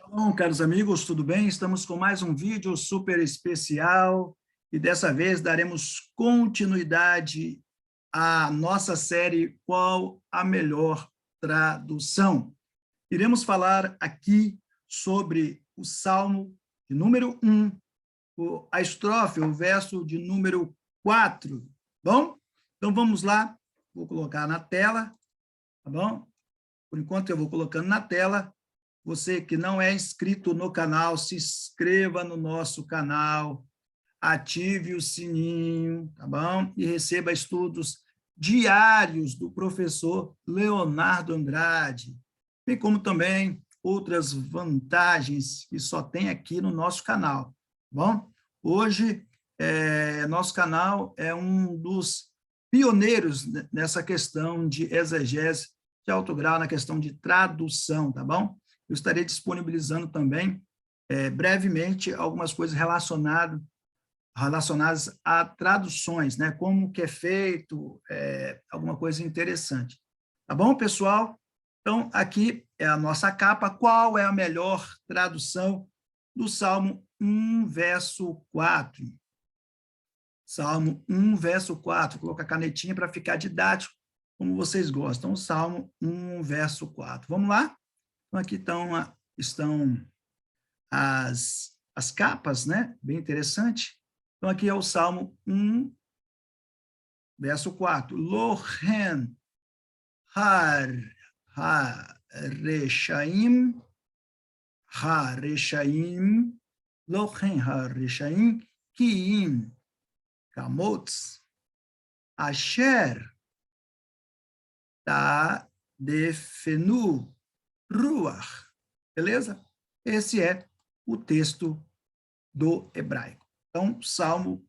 Bom, caros amigos, tudo bem? Estamos com mais um vídeo super especial e dessa vez daremos continuidade à nossa série Qual a Melhor Tradução? Iremos falar aqui sobre o Salmo de número 1, a estrofe, o verso de número 4. Bom? Então vamos lá, vou colocar na tela, tá bom? Por enquanto eu vou colocando na tela. Você que não é inscrito no canal, se inscreva no nosso canal, ative o sininho, tá bom? E receba estudos diários do professor Leonardo Andrade, bem como também outras vantagens que só tem aqui no nosso canal, tá bom? Hoje, nosso canal é um dos pioneiros nessa questão de exegese de alto grau, na questão de tradução, tá bom? Eu estarei disponibilizando também, brevemente, algumas coisas relacionadas a traduções, né? Como que é feito, alguma coisa interessante. Tá bom, pessoal? Então, aqui é a nossa capa. Qual é a melhor tradução do Salmo 1, verso 4? Salmo 1, verso 4. Vou colocar a canetinha para ficar didático, como vocês gostam. Salmo 1, verso 4. Vamos lá? Então, aqui estão as capas, né? Bem interessante. Então, aqui é o Salmo 1, verso 4. Lohen ha-reshaim, lohen ha-reshaim, kiim kamotz, asher ta-defenu ruach. Beleza? Esse é o texto do hebraico. Então, Salmo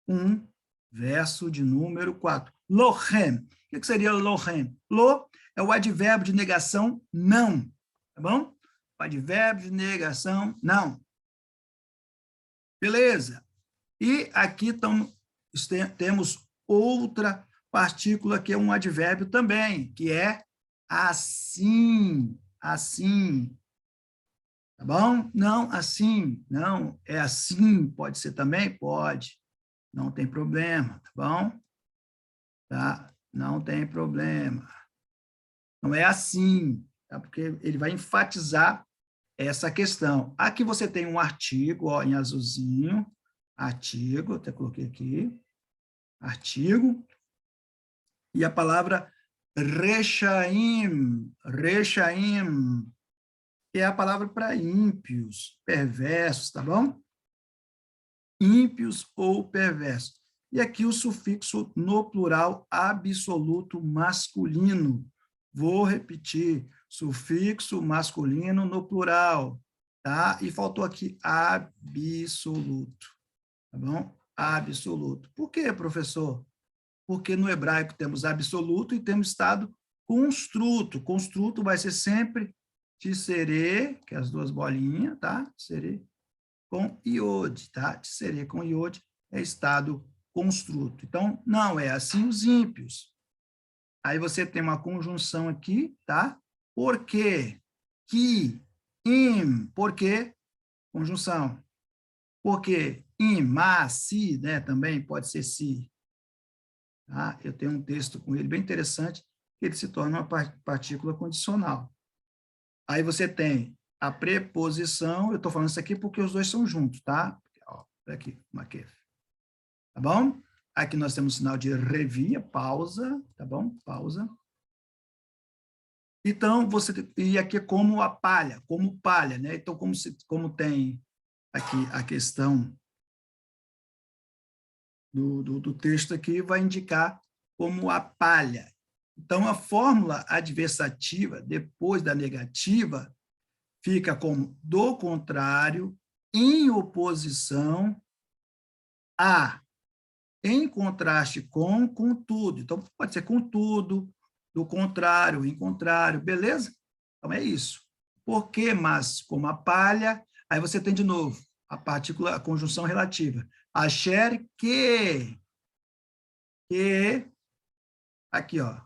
1, verso de número 4. Lohem. O que seria lohem? Lo é o advérbio de negação não, tá bom? O advérbio de negação não. Beleza. E aqui temos outra partícula que é um advérbio também, que é assim, assim. Tá bom? Não, assim, não, é assim, pode ser também? Pode, não tem problema, tá bom? Tá? Não tem problema. Não é assim, tá? Porque ele vai enfatizar essa questão. Aqui você tem um artigo, ó, em azulzinho, artigo, até coloquei aqui, artigo, e a palavra rechaim, rechaim, que é a palavra para ímpios, perversos, tá bom? Ímpios ou perversos. E aqui o sufixo no plural absoluto masculino. Vou repetir, sufixo masculino no plural, tá? E faltou aqui absoluto, tá bom? Absoluto. Por quê, professor? Porque no hebraico temos absoluto e temos estado construto. Construto vai ser sempre tisserê, que é as duas bolinhas, tá? Tisserê com iode, tá? Tisserê com iode é estado construto. Então, não é assim os ímpios. Aí você tem uma conjunção aqui, tá? Por quê? Que, im, por quê? Conjunção. Porque im, mas, se, né? Também pode ser se. Tá? Eu tenho um texto com ele bem interessante, que ele se torna uma partícula condicional. Aí você tem a preposição, eu estou falando isso aqui porque os dois são juntos, tá? Ó, aqui, Makef. Tá bom? Aqui nós temos o sinal de revia, pausa, tá bom? Pausa. Então, e aqui é como a palha, como palha, né? Então, como tem aqui a questão do texto aqui, vai indicar como a palha. Então, a fórmula adversativa, depois da negativa, fica como do contrário, em oposição a, em contraste com tudo. Então, pode ser com tudo, do contrário, em contrário, beleza? Então, é isso. Por que, mas, como a palha, aí você tem de novo a partícula, a conjunção relativa. Asher que, aqui, ó,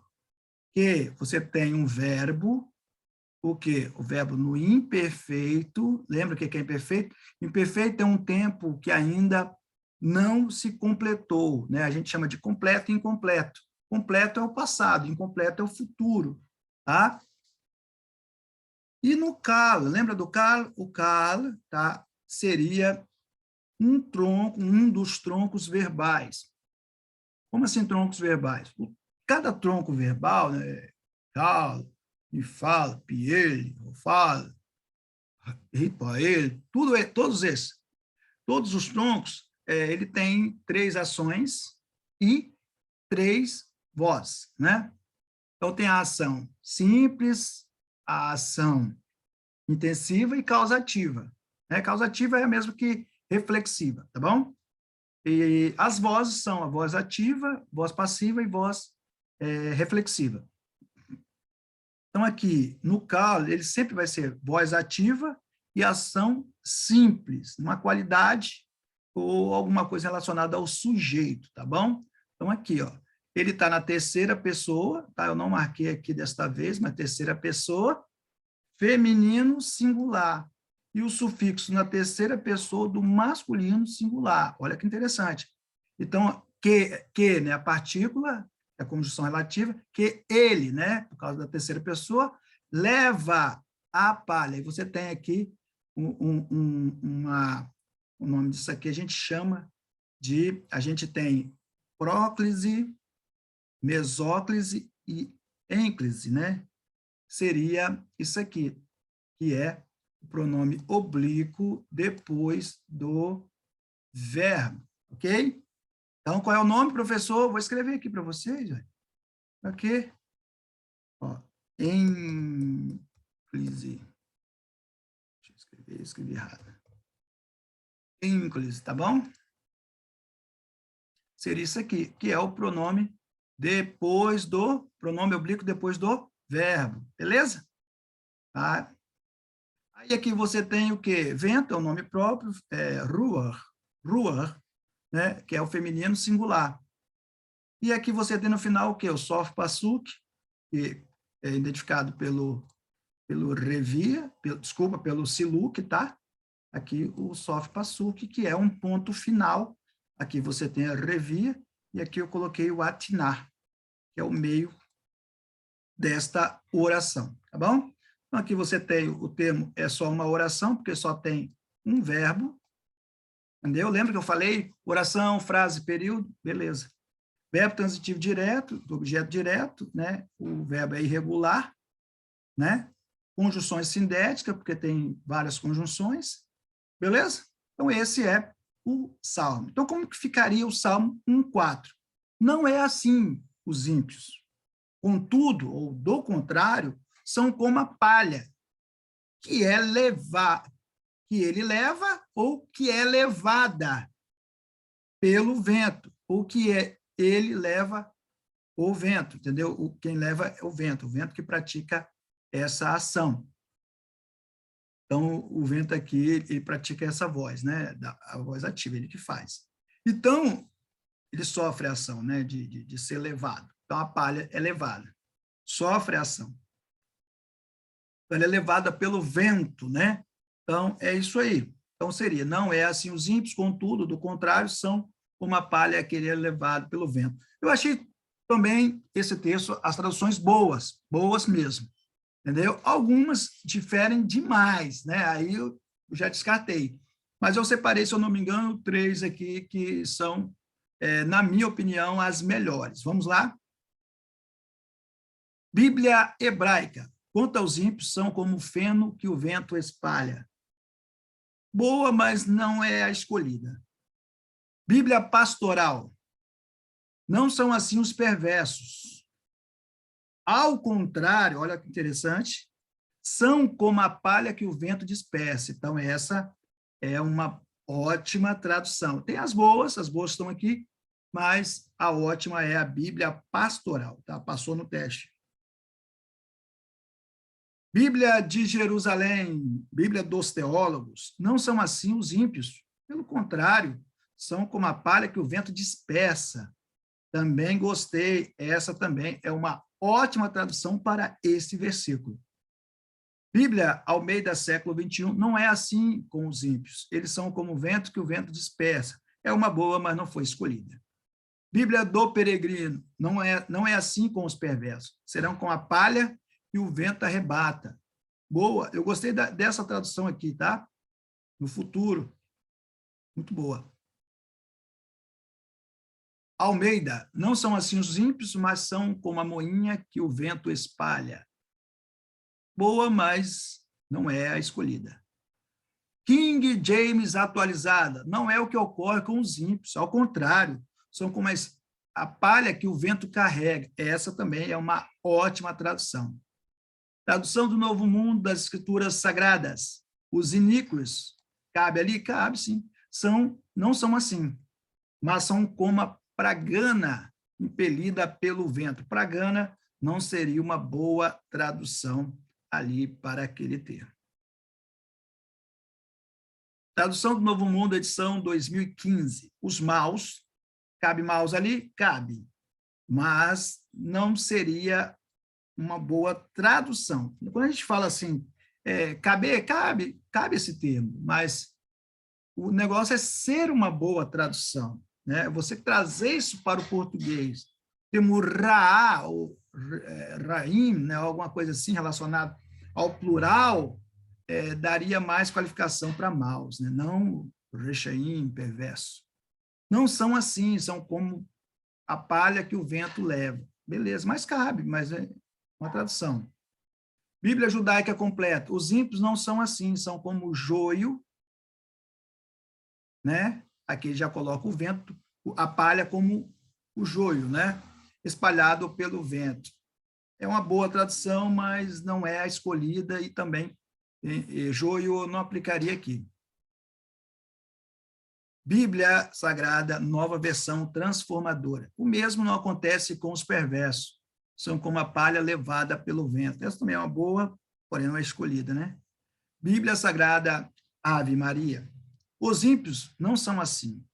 que você tem um verbo, o quê? O verbo no imperfeito. Lembra o que é imperfeito? Imperfeito é um tempo que ainda não se completou, né? A gente chama de completo e incompleto. Completo é o passado, incompleto é o futuro, tá? E no calo, lembra do calo? O calo, tá? Seria um tronco, um dos troncos verbais. Como assim troncos verbais? Cada tronco verbal, né? Calo, me fala, piele, eu falo, ripaele, todos os troncos, ele tem 3 ações e 3 vozes, né? Então, tem a ação simples, a ação intensiva e causativa, né? Causativa é a mesma que reflexiva, tá bom? E as vozes são a voz ativa, voz passiva e voz reflexiva. Então, aqui, no calo, ele sempre vai ser voz ativa e ação simples, uma qualidade ou alguma coisa relacionada ao sujeito, tá bom? Então, aqui, ó, ele está na terceira pessoa, tá? Eu não marquei aqui desta vez, mas terceira pessoa, feminino singular. E o sufixo na terceira pessoa do masculino singular. Olha que interessante. Então, né, a partícula, a conjunção relativa, que ele, né, por causa da terceira pessoa, leva a palha. E você tem aqui o nome disso aqui, a gente chama de, a gente tem próclise, mesóclise e ênclise, né? Seria isso aqui, que é o pronome oblíquo depois do verbo, ok? Então, qual é o nome, professor? Vou escrever aqui para vocês. Aqui, ó, ênclise. Deixa eu escrevi errado. Ênclise, tá bom? Seria isso aqui, que é o pronome pronome oblíquo depois do verbo, beleza? Tá? Aí aqui você tem o quê? Vento é o nome próprio, ruar, né? Que é o feminino singular. E aqui você tem no final o quê? O sof pasuk, que é identificado pelo revia, pelo siluk, tá? Aqui o sof pasuk, que é um ponto final. Aqui você tem a revia, e aqui eu coloquei o atinar, que é o meio desta oração, tá bom? Então, aqui você tem o termo, é só uma oração, porque só tem um verbo, entendeu? Lembra que eu falei oração, frase, período? Beleza. Verbo transitivo direto, do objeto direto, né? O verbo é irregular, né? Conjunções sindéticas, porque tem várias conjunções, beleza? Então, esse é o Salmo. Então, como que ficaria o Salmo 1:4? Não é assim os ímpios. Contudo, ou do contrário, são como a palha, que é que ele leva ou que é levada pelo vento, ou que ele leva o vento, entendeu? Quem leva é o vento que pratica essa ação. Então, o vento aqui, ele pratica essa voz, né? A voz ativa, ele que faz. Então, ele sofre a ação, né? De ser levado. Então, a palha é levada. Sofre a ação. Então, ela é levada pelo vento, né? Então, é isso aí. Então, seria, não é assim os ímpios, contudo, do contrário, são como a palha que ele é levado pelo vento. Eu achei também esse texto, as traduções boas mesmo. Entendeu? Algumas diferem demais, né? Aí eu já descartei. Mas eu separei, se eu não me engano, 3 aqui que são, na minha opinião, as melhores. Vamos lá? Bíblia hebraica. Quanto aos ímpios, são como o feno que o vento espalha. Boa, mas não é a escolhida. Bíblia pastoral. Não são assim os perversos. Ao contrário, olha que interessante, são como a palha que o vento dispersa. Então, essa é uma ótima tradução. Tem as boas estão aqui, mas a ótima é a Bíblia pastoral, tá? Passou no teste. Bíblia de Jerusalém, Bíblia dos teólogos, não são assim os ímpios. Pelo contrário, são como a palha que o vento dispersa. Também gostei, essa também é uma ótima tradução para este versículo. Bíblia Almeida século XXI não é assim com os ímpios. Eles são como o vento que o vento dispersa. É uma boa, mas não foi escolhida. Bíblia do Peregrino não é assim com os perversos. Serão com a palha e o vento arrebata. Boa, eu gostei dessa tradução aqui, tá? No futuro. Muito boa. Almeida, não são assim os ímpios, mas são como a moinha que o vento espalha. Boa, mas não é a escolhida. King James atualizada, não é o que ocorre com os ímpios, ao contrário, são como a palha que o vento carrega. Essa também é uma ótima tradução. Tradução do Novo Mundo das Escrituras Sagradas. Os iníquos, cabe ali? Cabe, sim. Não são assim, mas são como a pragana impelida pelo vento. Pragana não seria uma boa tradução ali para aquele termo. Tradução do Novo Mundo, edição 2015. Os maus, cabe maus ali? Cabe, mas não seria uma boa tradução. Quando a gente fala assim, cabe esse termo, mas o negócio é ser uma boa tradução, né? Você trazer isso para o português. Termo raá, ou raim, né? Alguma coisa assim relacionada ao plural, daria mais qualificação para maus, né? Não rechaim, perverso. Não são assim, são como a palha que o vento leva. Beleza, mas cabe, mas é uma tradução. Bíblia judaica completa. Os ímpios não são assim, são como o joio, né? Aqui já coloca o vento, a palha como o joio, né? Espalhado pelo vento. É uma boa tradução, mas não é a escolhida e também joio não aplicaria aqui. Bíblia Sagrada, nova versão transformadora. O mesmo não acontece com os perversos. São como a palha levada pelo vento. Essa também é uma boa, porém não é escolhida, né? Bíblia Sagrada, Ave Maria. Os ímpios não são assim,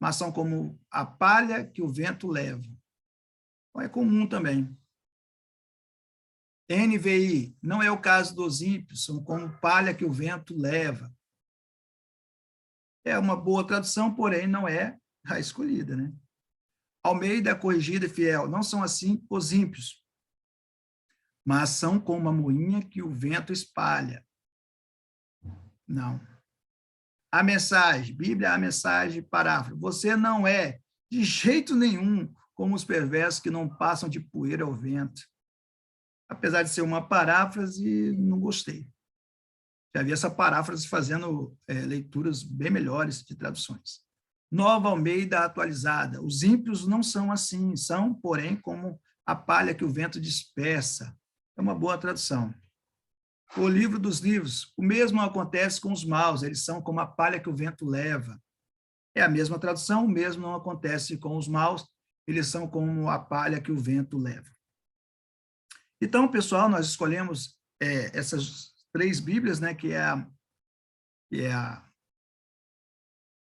mas são como a palha que o vento leva. Então, é comum também. NVI, não é o caso dos ímpios, são como palha que o vento leva. É uma boa tradução, porém não é a escolhida, né? Almeida, corrigida e fiel, não são assim os ímpios, mas são como a moinha que o vento espalha. Não. A mensagem, Bíblia, a mensagem, paráfrase. Você não é, de jeito nenhum, como os perversos que não passam de poeira ao vento. Apesar de ser uma paráfrase, não gostei. Já vi essa paráfrase fazendo leituras bem melhores de traduções. Nova Almeida atualizada. Os ímpios não são assim, são, porém, como a palha que o vento dispersa. É uma boa tradução. O livro dos livros. O mesmo acontece com os maus, eles são como a palha que o vento leva. É a mesma tradução, o mesmo não acontece com os maus, eles são como a palha que o vento leva. Então, pessoal, nós escolhemos essas 3 Bíblias, né, que é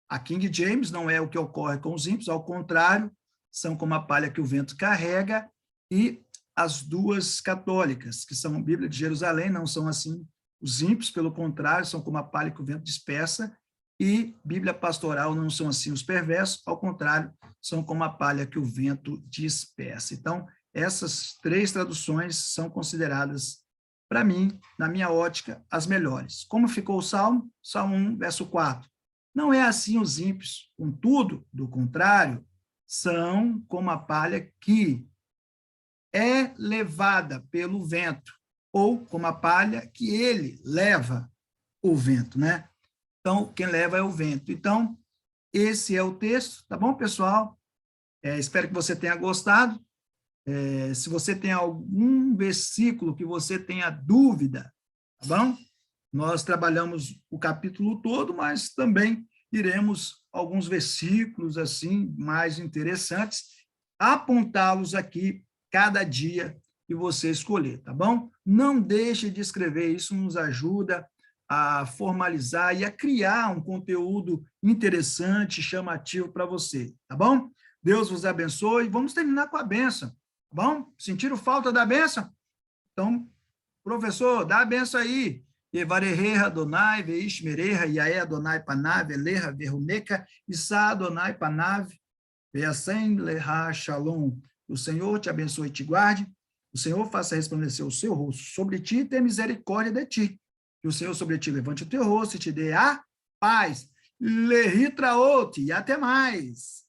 a King James, não é o que ocorre com os ímpios, ao contrário, são como a palha que o vento carrega, e as 2 católicas, que são a Bíblia de Jerusalém, não são assim os ímpios, pelo contrário, são como a palha que o vento dispersa, e Bíblia pastoral não são assim os perversos, ao contrário, são como a palha que o vento dispersa. Então, essas 3 traduções são consideradas, para mim, na minha ótica, as melhores. Como ficou o Salmo? Salmo 1, verso 4. Não é assim os ímpios, contudo, do contrário, são como a palha que é levada pelo vento, ou como a palha que ele leva o vento, né? Então, quem leva é o vento. Então, esse é o texto, tá bom, pessoal? Espero que você tenha gostado. Se você tem algum versículo que você tenha dúvida, tá bom? Nós trabalhamos o capítulo todo, mas também iremos alguns versículos assim mais interessantes, apontá-los aqui cada dia que você escolher, tá bom? Não deixe de escrever, isso nos ajuda a formalizar e a criar um conteúdo interessante, chamativo para você, tá bom? Deus vos abençoe. Vamos terminar com a bênção, tá bom? Sentiram falta da bênção? Então, Professor, dá a benção aí. Evarereha Adonai, Veishmereha, Yaé Adonai Panav, Eleha Verruneca, Issa Adonai Panav, Veassem Leha Shalom. O Senhor te abençoe e te guarde. O Senhor faça resplandecer o seu rosto sobre ti e tenha misericórdia de ti. Que o Senhor sobre ti levante o teu rosto e te dê a paz. Lehitraot, e até mais.